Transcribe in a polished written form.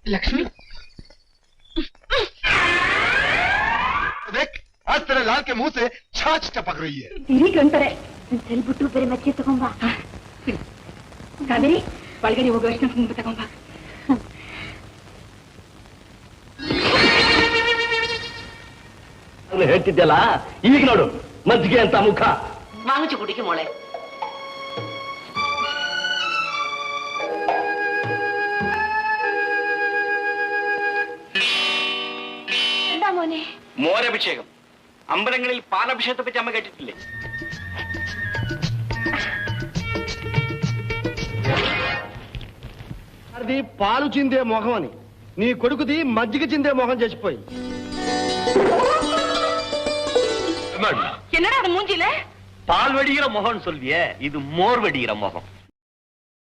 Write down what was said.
लक्ष्मी देख आज तेरे लाल के मुंह से छाछ टपक रही है। ತಿರುಗಿ ಅಂತಾರೆ ಸೆಲ್ಬಿಟ್ಟು ಬೇರೆ ಮಚ್ಚಿ ತಗೊಂಬ ಕಾವೇರಿ ಒಳಗಡೆ ಹೋಗೋ ಅಷ್ಟು ಕುಂಕುಮ ತಗೊಂಬ ಹೇಳ್ತಿದ್ದಲ್ಲ ಈಗ ನೋಡು ಮಜ್ಜಿಗೆ ಅಂತ ಮುಖ വാങ്ങിച്ചു കുടിക്കും മോളെ എന്താ മോനെ മോരഭിഷേകം അമ്പലങ്ങളിൽ പാലഭിഷേകത്തെ പറ്റി അമ്മ കേട്ടിട്ടില്ലേ అది పాలు చిందే మొహం అని నీ కొడుకుది మజ్జిగ చిందే మొహం చేసిపోయింది என்னடா அது மூஞ்சில பால் வடிகிற முகம் சொல்வியே இது மோர் வடிகிற முகம்